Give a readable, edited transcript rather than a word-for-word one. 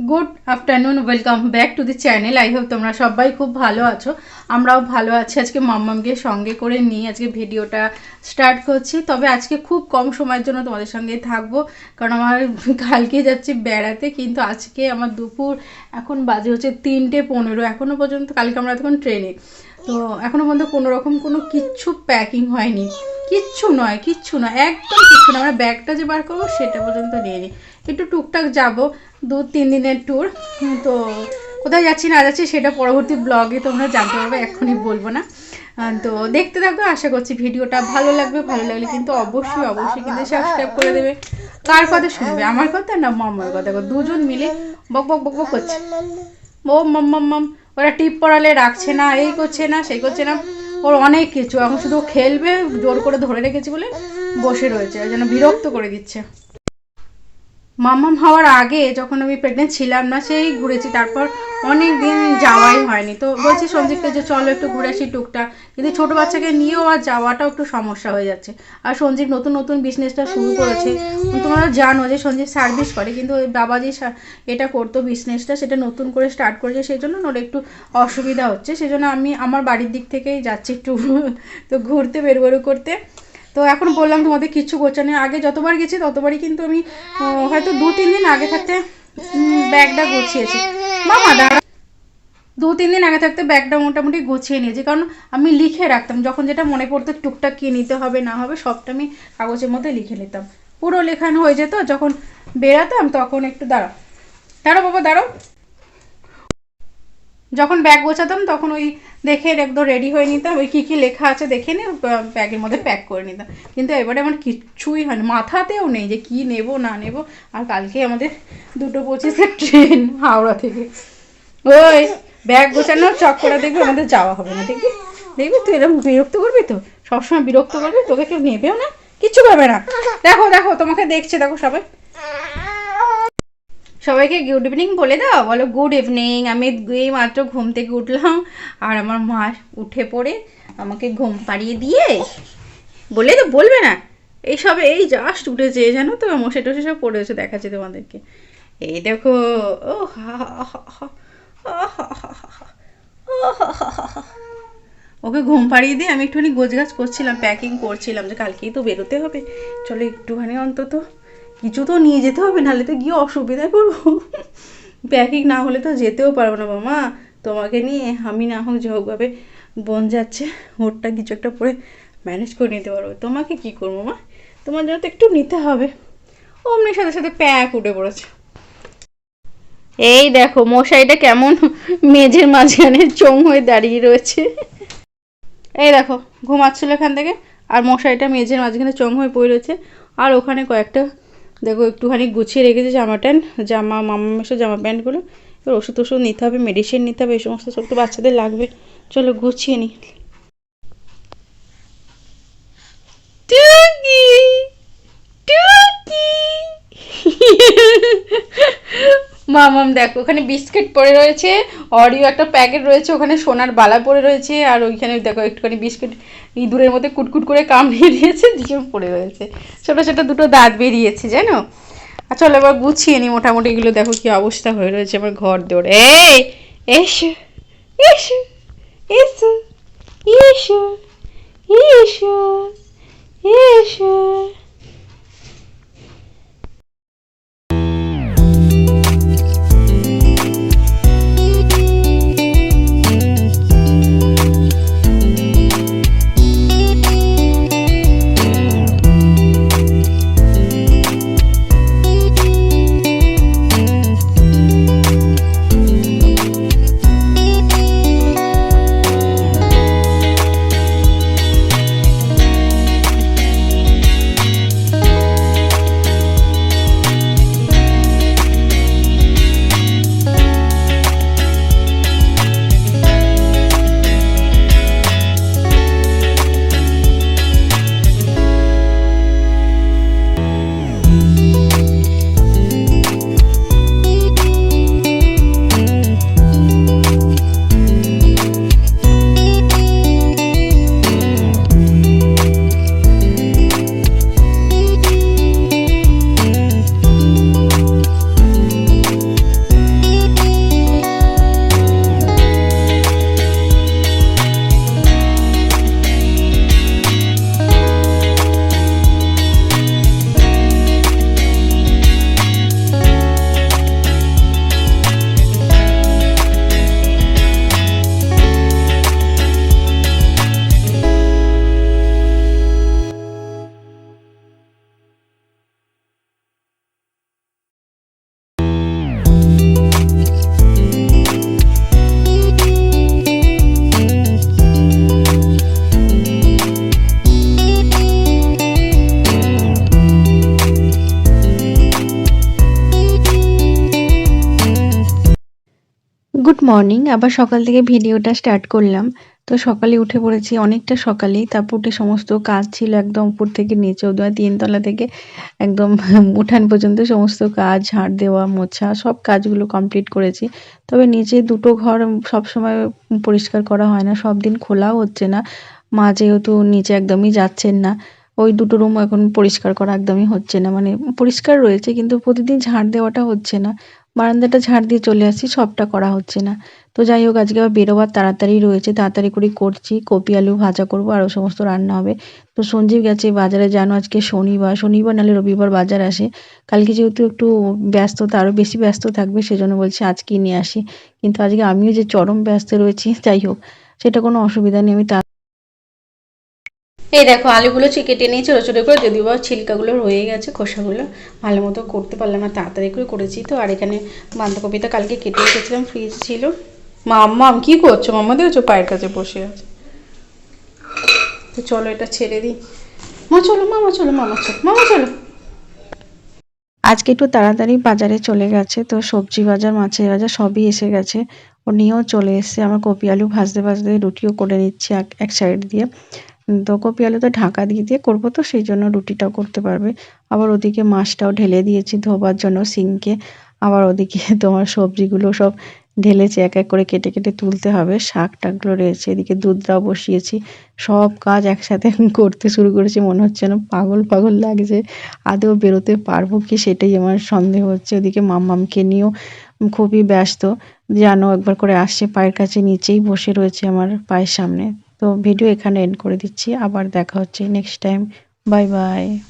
Good afternoon, welcome back to the channel. I hope তোমরা সবাই খুব ভালো আছো, আমরাও ভালো আছি। আজকে মাম্মামকে সঙ্গে করে নিয়ে আজকে ভিডিওটা স্টার্ট করছি। তবে আজকে খুব কম সময়ের জন্য তোমাদের সঙ্গে থাকবো, কারণ আমার কালকে যাচ্ছি বেড়াতে। কিন্তু আজকে আমার দুপুর এখন বাজে হচ্ছে 3:15, এখনও পর্যন্ত কালকে আমরা তখন ট্রেনে, তো এখনও পর্যন্ত কোনো রকম কোনো কিচ্ছু প্যাকিং হয়নি। কিচ্ছু নয়, একদম কিচ্ছু না। আমরা ব্যাগটা যে বার করবো সেটা পর্যন্ত নিয়ে নিই। একটু টুকটাক যাবো, 2-3 দিনের ট্যুর। তো কোথায় যাচ্ছি না যাচ্ছি সেটা পরবর্তী ব্লগে তোমরা জানতে পারবে, এখনই বলবো না। তো দেখতে থাকবে, আশা করছি ভিডিওটা ভালো লাগবে। ভালো লাগলে কিন্তু অবশ্যই কিন্তু সাবস্ক্রাইব করে দেবে। কার কথা শুনবে, আমার কথা না মাম্মার কথা? দুজন মিলে বক বক বক বক করছে। ও মাম, ওরা টিপ পড়ালে রাখছে না, এই করছে না, সেই করছে না, ওর অনেক কিছু। এখন শুধু খেলবে, জোর করে ধরে রেখেছি বলে বসে রয়েছে, ওই জন্য বিরক্ত করে দিচ্ছে। মাম্মাম হওয়ার আগে যখন আমি প্রেগনেন্ট ছিলাম না, সেই ঘুরেছি, তারপর অনেক দিন যাওয়াই হয়নি। তো বলছি সঞ্জীবকে যে চলো একটু ঘুরে আসি টুকটাক, কিন্তু ছোটো বাচ্চাকে নিয়েও আর যাওয়াটাও একটু সমস্যা হয়ে যাচ্ছে। আর সঞ্জীব নতুন বিজনেসটা শুরু করেছে। তোমরা জানো যে সঞ্জীব সার্ভিস করে, কিন্তু ওই বাবা যে এটা করতো বিজনেসটা, সেটা নতুন করে স্টার্ট করেছে, সেই জন্য ওর একটু অসুবিধা হচ্ছে। সেই জন্য আমি আমার বাড়ির দিক থেকেই যাচ্ছি একটু তো ঘুরতে বেরো করতে। তো এখন বললাম তোমাদের কিচ্ছু করছে না। আগে যতবার গেছি ততবারই কিন্তু আমি হয়তো 2-3 দিন আগে থাকতে ব্যাগটা গুছিয়েছি। মামা দাঁড়া, 2-3 দিন আগে থাকতে ব্যাগটা মোটামুটি গুছিয়ে নিয়েছি, কারণ আমি লিখে রাখতাম যখন যেটা মনে পড়তো টুকটাক কী নিতে হবে না হবে সবটা আমি কাগজের মধ্যে লিখে নিতাম। পুরো লেখানো হয়ে যেত, যখন বেরাতাম তখন একটু দাঁড়াও বাবা দাঁড়াও, যখন ব্যাগ গোছাতাম তখন ওই দেখে একদম রেডি হয়ে নিতাম, ওই কী কী লেখা আছে দেখে নিয়ে ব্যাগের মধ্যে প্যাক করে নিতাম। কিন্তু এবারে আমার কিচ্ছুই হয়নি, মাথাতেও নেই যে কি নেব না নেব। আর কালকে আমাদের 2:25 ট্রেন হাওড়া থেকে। ওই ব্যাগ গোছানোর চক্করে দেখবি আমাদের যাওয়া হবে না। দেখবি তুই এরকম বিরক্ত করবি, তো সবসময় বিরক্ত করবি, তোকে কেউ নেবেও না, কিচ্ছু করবে না। দেখো তোমাকে দেখছে, দেখো সবাইকে গুড ইভিনিং বলে দাও, বলো গুড ইভিনিং। আমি এই মাত্র ঘুম থেকে উঠলাম, আর আমার মা উঠে পড়ে আমাকে ঘুম পাড়িয়ে দিয়ে বলবে না, এই জাস্ট উঠেছে, জানো তো মশে টসে সব পড়েছে, দেখাচ্ছে তোমাদেরকে। এই দেখো, ও ওকে ঘুম পাড়িয়ে দিয়ে আমি একটুখানি গোছগাছ করছিলাম, প্যাকিং করছিলাম, যে কালকেই তো বেরোতে হবে, চলো একটুখানি অন্তত কিছু তো নিয়ে যেতে হবে, নাহলে তো গিয়ে অসুবিধায় পড়বো। প্যাকিং না হলে তো যেতেও পারবো না মামা, তোমাকে নিয়ে আমি না হোক যে হোকভাবে বোন যাচ্ছে, ওরটা কিছু একটা পরে ম্যানেজ করে নিতে পারবো। তোমাকে কি করবো মা, তোমার জন্য তো একটু নিতে হবে। অমনি সাথে প্যাক উঠে পড়েছে। এই দেখো মশাইটা কেমন মেঝের মাঝখানে চোং হয়ে দাঁড়িয়ে রয়েছে। এই দেখো ঘুমাচ্ছিল এখান থেকে, আর মশাইটা মেঝের মাঝখানে চোং হয়ে পড়ে রয়েছে। আর ওখানে কয়েকটা দেখো একটুখানি গুছিয়ে রেখেছে মাম্মামের জামা প্যান্টগুলো। এবার ওষুধ নিতে হবে, মেডিসিন নিতে হবে, এই সমস্ত সব তো বাচ্চাদের লাগবে। চলো গুছিয়ে নিই। মামাম দেখো ওখানে বিস্কিট পড়ে রয়েছে, অরিও একটা প্যাকেট রয়েছে, ওখানে সোনার বালা পড়ে রয়েছে, আর ওইখানে দেখো একটুখানি বিস্কিট ইঁদুরের মধ্যে কুটকুট করে কামড়িয়ে দিয়েছে, দুজন পড়ে রয়েছে, ছোটো ছোটো দুটো দাঁত বেরিয়েছে জানো। আর চলো এবার গুছিয়ে নিই মোটামুটি। এগুলো দেখো কি অবস্থা হয়ে রয়েছে আমার ঘর দৌড়। এসো এসো এসো এসো এসো এসো। Good morning. আবার সকাল থেকে ভিডিওটা স্টার্ট করলাম। তো সকালে উঠে পড়েছি অনেকটা সকালেই। তারপর উঠে সমস্ত কাজ ছিল একদম উপর থেকে নিচে অবধি, ৩ তলা থেকে একদম উঠান পর্যন্ত সমস্ত কাজ, ঝাড় দেওয়া, মোছা সব কাজগুলো কমপ্লিট করেছি। তবে নিচে ২ টো ঘর সবসময় পরিষ্কার করা হয় না, সব দিন খোলাও হচ্ছে না। মা যেহেতু নিচে একদমই যাচ্ছেন না, ওই ২ টো রুম এখন পরিষ্কার করা একদমই হচ্ছে না। মানে পরিষ্কার রয়েছে কিন্তু প্রতিদিন ঝাড় দেওয়াটা হচ্ছে না। বারান্দাটা ঝাড় দিয়ে চলে আসছি, সবটা করা হচ্ছে না। তো যাই হোক, আজকে আবার বেরোবার তাড়াতাড়ি রয়েছে, তাড়াতাড়ি করে করছি। কপি আলু ভাজা করব, আরও সমস্ত রান্না হবে। তো সঞ্জীব গেছে বাজারে, জানো আজকে শনিবার, শনিবার নাহলে রবিবার বাজার আসে। কালকে যেহেতু একটু ব্যস্ততা, আরও বেশি ব্যস্ত থাকবে, সেজন্য বলছে আজকেই নিয়ে আসি। কিন্তু আজকে আমিও যে চরম ব্যস্ত রয়েছি, যাই হোক সেটা কোনো অসুবিধা নেই। আমি এই দেখো আলুগুলো কেটে নিয়ে ছোটো ছোটো করে, যদিও বা ছিলকাগুলো রয়ে গেছে, খোসাগুলো ভালো মতো করতে পারলাম না, তাড়াতাড়ি করে করেছি তো। আর এখানে বাঁধাকপিটা কালকে কেটে রেখেছিলাম, ফ্রিজ ছিল। মাম্মাম কি করছো? মাম্মা দেখছো পায়ের কাছে বসে আছে। তো চলো এটা ছেড়ে দিই। মা চলো, মামা চলো, মামা চলো, মামা চলো। আজকে একটু তাড়াতাড়ি বাজারে চলে গেছে, তো সবজি বাজার, মাছের বাজার সবই এসে গেছে। ও নিয়েও চলে এসছে। আমার কপি আলু ভাজতে ভাজতে রুটিও করে নিচ্ছি এক সাইড দিয়ে। তো কপি আলুটা ঢাকা দিয়ে দিয়ে করবো, তো সেই জন্য রুটিটাও করতে পারবে। আবার ওদিকে মাছটাও ঢেলে দিয়েছি ধোবার জন্য সিঙ্কে। আবার ওদিকে তোমার সবজিগুলো সব ঢেলেছি, এক এক করে কেটে কেটে তুলতে হবে। শাক টাকগুলো রয়েছে, এদিকে দুধটাও বসিয়েছি। সব কাজ একসাথে করতে শুরু করেছি, মনে হচ্ছে যেন পাগল পাগল লাগছে। আদৌ বেরোতে পারবো কি সেটাই আমার সন্দেহ হচ্ছে। ওদিকে মাম্মামকে নিয়েও খুবই ব্যস্ত, জানো একবার করে আসছে পায়ের কাছে, নিচেই বসে রয়েছে আমার পায়ের সামনে। তো ভিডিও এখানে এন্ড করে দিচ্ছি, আবার দেখা হচ্ছে নেক্সট টাইম। Bye bye.